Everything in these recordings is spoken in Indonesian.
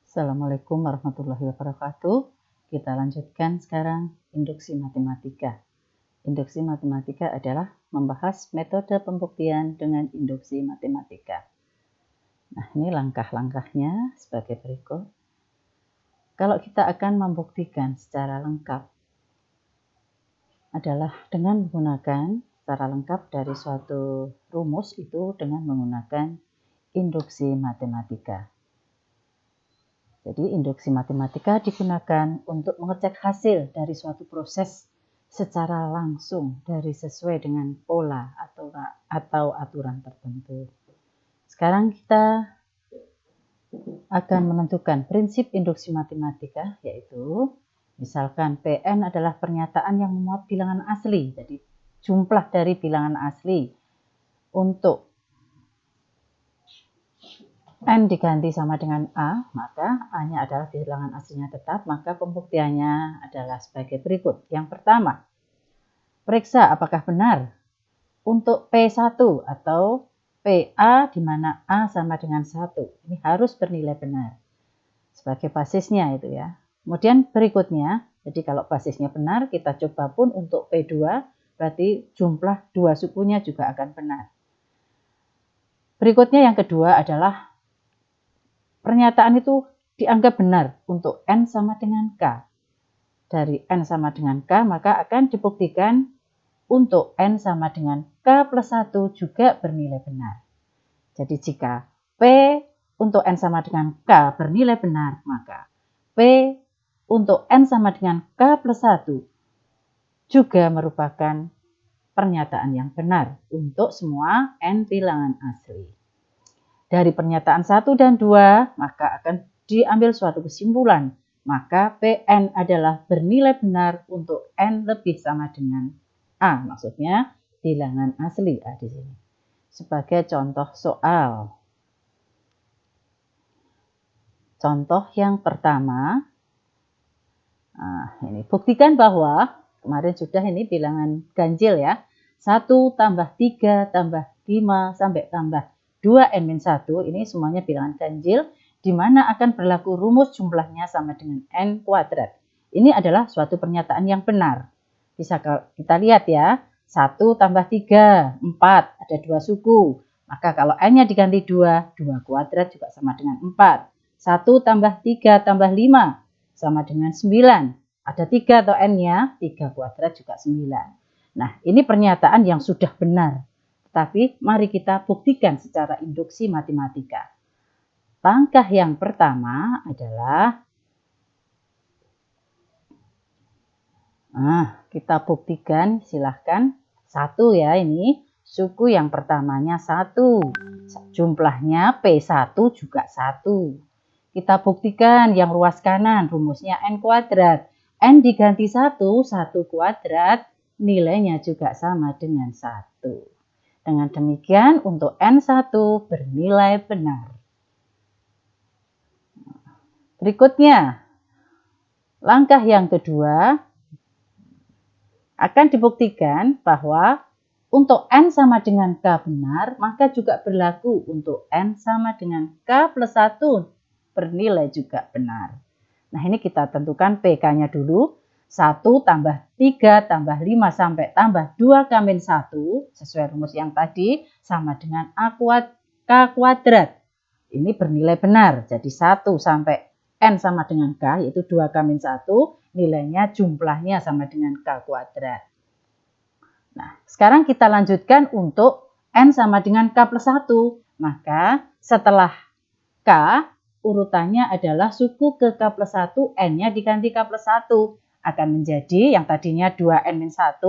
Assalamualaikum warahmatullahi wabarakatuh. Kita lanjutkan sekarang induksi matematika. Induksi matematika adalah membahas metode pembuktian dengan induksi matematika. Nah, ini langkah-langkahnya sebagai berikut. Kalau kita akan membuktikan secara lengkap adalah dengan menggunakan secara lengkap dari suatu rumus itu dengan menggunakan induksi matematika. Jadi induksi matematika digunakan untuk mengecek hasil dari suatu proses secara langsung dari sesuai dengan pola atau aturan tertentu. Sekarang kita akan menentukan prinsip induksi matematika, yaitu misalkan Pn adalah pernyataan yang memuat bilangan asli, jadi jumlah dari bilangan asli. Untuk N diganti sama dengan A, maka A-nya adalah bilangan aslinya tetap, maka pembuktiannya adalah sebagai berikut. Yang pertama, periksa apakah benar untuk P1 atau PA di mana A sama dengan 1. Ini harus bernilai benar. Sebagai basisnya itu ya. Kemudian berikutnya, jadi kalau basisnya benar, kita coba pun untuk P2, berarti jumlah dua sukunya juga akan benar. Berikutnya yang kedua adalah pernyataan itu dianggap benar untuk N sama dengan K. Dari N sama dengan K, maka akan dibuktikan untuk N sama dengan K plus 1 juga bernilai benar. Jadi jika P untuk N sama dengan K bernilai benar, maka P untuk N sama dengan K plus 1 juga merupakan pernyataan yang benar untuk semua N bilangan asli. Dari pernyataan 1 dan 2, maka akan diambil suatu kesimpulan. Maka Pn adalah bernilai benar untuk N lebih sama dengan A. Maksudnya bilangan asli A di sini. Sebagai contoh soal. Contoh yang pertama. Nah, ini buktikan bahwa, kemarin sudah ini bilangan ganjil ya. 1 tambah 3 tambah 5 sampai tambah 2n-1, ini semuanya bilangan ganjil, di mana akan berlaku rumus jumlahnya sama dengan n kuadrat. Ini adalah suatu pernyataan yang benar. Bisa kita lihat ya, 1 tambah 3, 4, ada 2 suku. Maka kalau n-nya diganti 2, 2 kuadrat juga sama dengan 4. 1 tambah 3 tambah 5, sama dengan 9. Ada 3 atau n-nya, 3 kuadrat juga 9. Nah, ini pernyataan yang sudah benar. Tapi mari kita buktikan secara induksi matematika. Langkah yang pertama adalah kita buktikan, silahkan. 1 ya, ini suku yang pertamanya 1. Jumlahnya P1 juga 1. Kita buktikan yang ruas kanan, rumusnya n kuadrat. N diganti 1, 1 kuadrat, nilainya juga sama dengan 1. Dengan demikian untuk N1 bernilai benar. Berikutnya, langkah yang kedua akan dibuktikan bahwa untuk N sama dengan K benar, maka juga berlaku untuk N sama dengan K plus 1 bernilai juga benar. Nah, ini kita tentukan PK-nya dulu. 1 tambah 3 tambah 5 sampai tambah 2-1 sesuai rumus yang tadi sama dengan K kuadrat. Ini bernilai benar. Jadi 1 sampai N sama dengan K, yaitu 2-1, nilainya jumlahnya sama dengan K kuadrat. Nah, sekarang kita lanjutkan untuk N sama dengan K plus 1. Maka setelah K, urutannya adalah suku ke K plus 1, N-nya diganti K plus 1. Akan menjadi yang tadinya 2n-1,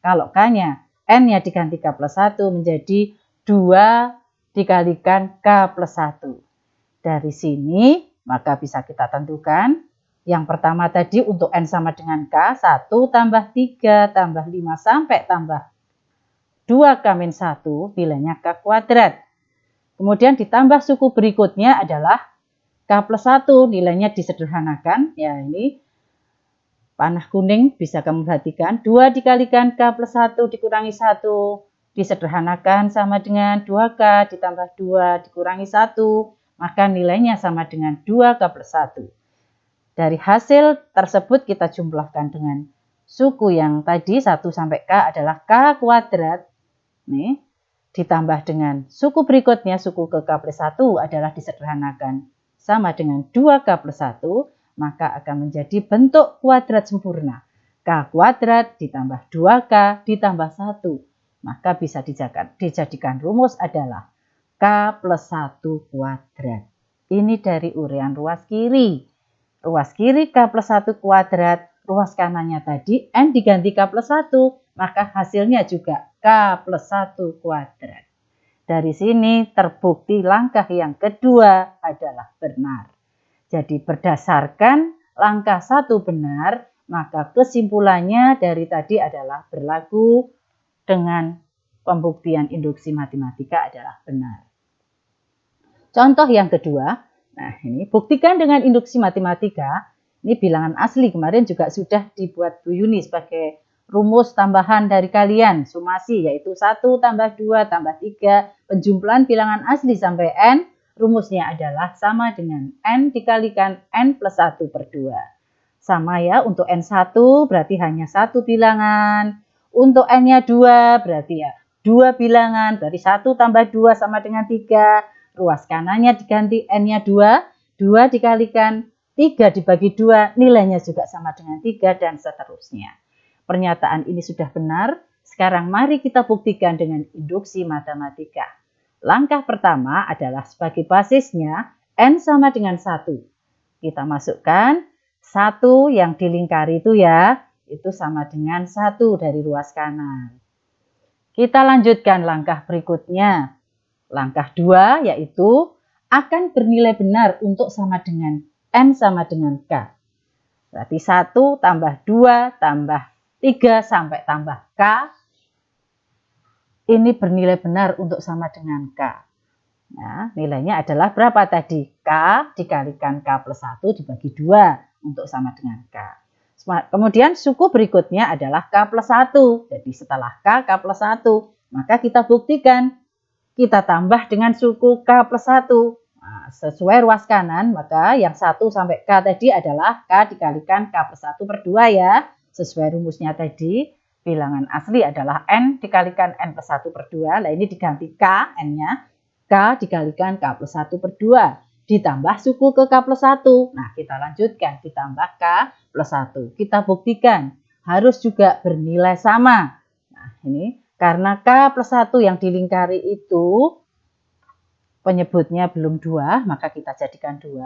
kalau K-nya N-nya diganti K plus 1 menjadi 2 dikalikan K plus 1. Dari sini maka bisa kita tentukan yang pertama tadi untuk N sama dengan K, 1 tambah 3 tambah 5 sampai tambah 2-1 nilainya K kuadrat. Kemudian ditambah suku berikutnya adalah K plus 1, nilainya disederhanakan, ya ini panah kuning bisa kamu perhatikan, 2 dikalikan K plus 1 dikurangi 1, Disederhanakan sama dengan 2K ditambah 2 dikurangi 1, maka nilainya sama dengan 2K plus 1. Dari hasil tersebut kita jumlahkan dengan suku yang tadi 1 sampai K adalah K kuadrat. Nih, ditambah dengan suku berikutnya, suku ke K plus 1 adalah disederhanakan sama dengan 2K plus 1, maka akan menjadi bentuk kuadrat sempurna. K kuadrat ditambah 2K ditambah 1. Maka bisa dijadikan rumus adalah K plus 1 kuadrat. Ini dari urean ruas kiri. Ruas kiri K plus 1 kuadrat, ruas kanannya tadi N diganti K plus 1, maka hasilnya juga K plus 1 kuadrat. Dari sini terbukti langkah yang kedua adalah benar. Jadi berdasarkan langkah 1 benar, maka kesimpulannya dari tadi adalah berlaku dengan pembuktian induksi matematika adalah benar. Contoh yang kedua, nah ini buktikan dengan induksi matematika, ini bilangan asli kemarin juga sudah dibuat Bu Yuni sebagai rumus tambahan dari kalian, sumasi yaitu 1 tambah 2 tambah 3, penjumlahan bilangan asli sampai N, rumusnya adalah sama dengan N dikalikan N plus 1 per 2. Sama ya, untuk N1 berarti hanya 1 bilangan, untuk N-nya 2 berarti ya 2 bilangan, berarti 1 tambah 2 sama dengan 3. Ruas kanannya diganti N-nya 2, 2 dikalikan 3 dibagi 2, nilainya juga sama dengan 3 dan seterusnya. Pernyataan ini sudah benar, sekarang mari kita buktikan dengan induksi matematika. Langkah pertama adalah sebagai basisnya N sama dengan 1. Kita masukkan 1 yang dilingkari itu ya, itu sama dengan 1 dari ruas kanan. Kita lanjutkan langkah berikutnya. Langkah 2 yaitu akan bernilai benar untuk sama dengan N sama dengan K. Berarti 1 tambah 2 tambah 3 sampai tambah K. Ini bernilai benar untuk sama dengan K. Nah, nilainya adalah berapa tadi? K dikalikan K plus 1 dibagi 2 untuk sama dengan K. Kemudian suku berikutnya adalah K plus 1. Jadi setelah K plus 1, maka kita buktikan. Kita tambah dengan suku K plus 1. Nah, sesuai ruas kanan, maka yang 1 sampai K tadi adalah K dikalikan K plus 1 per 2 ya. Sesuai rumusnya tadi, bilangan asli adalah N dikalikan N plus 1 per 2. Nah ini diganti K, N-nya. K dikalikan K plus 1 per 2. Ditambah suku ke K plus 1. Nah kita lanjutkan, ditambah K plus 1. Kita buktikan, harus juga bernilai sama. Nah ini karena K plus 1 yang dilingkari itu penyebutnya belum 2, maka kita jadikan 2.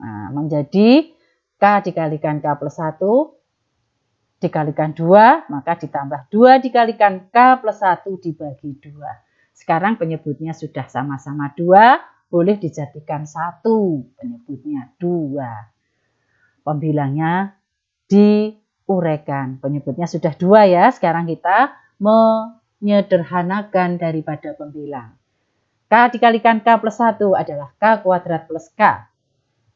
Nah, menjadi K dikalikan K plus 1 dikalikan 2, maka ditambah 2 dikalikan K plus 1 dibagi 2. Sekarang penyebutnya sudah sama-sama 2, boleh dijadikan 1, penyebutnya 2. Pembilangnya diuraikan, penyebutnya sudah 2 ya, sekarang kita menyederhanakan daripada pembilang. K dikalikan K plus 1 adalah K kuadrat plus K.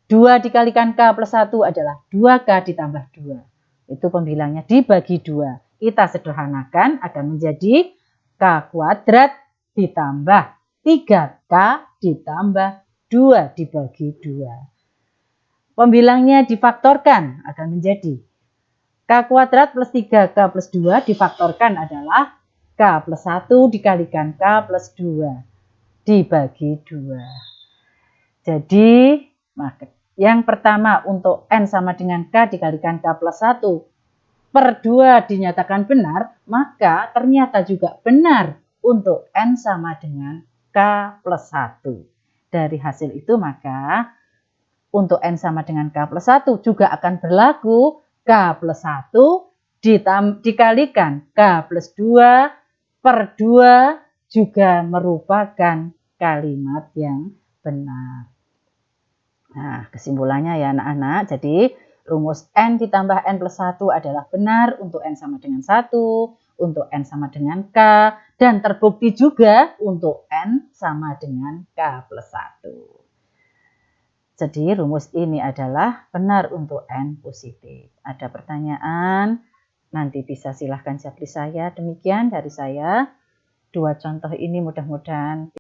2 dikalikan K plus 1 adalah 2K ditambah 2. Itu pembilangnya dibagi 2. Kita sederhanakan akan menjadi K kuadrat ditambah 3K ditambah 2 dibagi 2. Pembilangnya difaktorkan akan menjadi K kuadrat plus 3K plus 2 difaktorkan adalah K plus 1 dikalikan K plus 2 dibagi 2. Jadi, yang pertama untuk N sama dengan K dikalikan K plus 1 per 2 dinyatakan benar, maka ternyata juga benar untuk N sama dengan K plus 1. Dari hasil itu maka untuk N sama dengan K plus 1 juga akan berlaku K plus 1 dikalikan K plus 2 per 2 juga merupakan kalimat yang benar. Nah, kesimpulannya ya anak-anak, jadi rumus N ditambah N plus 1 adalah benar untuk N sama dengan 1, untuk N sama dengan K, dan terbukti juga untuk N sama dengan K plus 1. Jadi rumus ini adalah benar untuk N positif. Ada pertanyaan? Nanti bisa silahkan japri saya. Demikian dari saya. dua contoh ini mudah-mudahan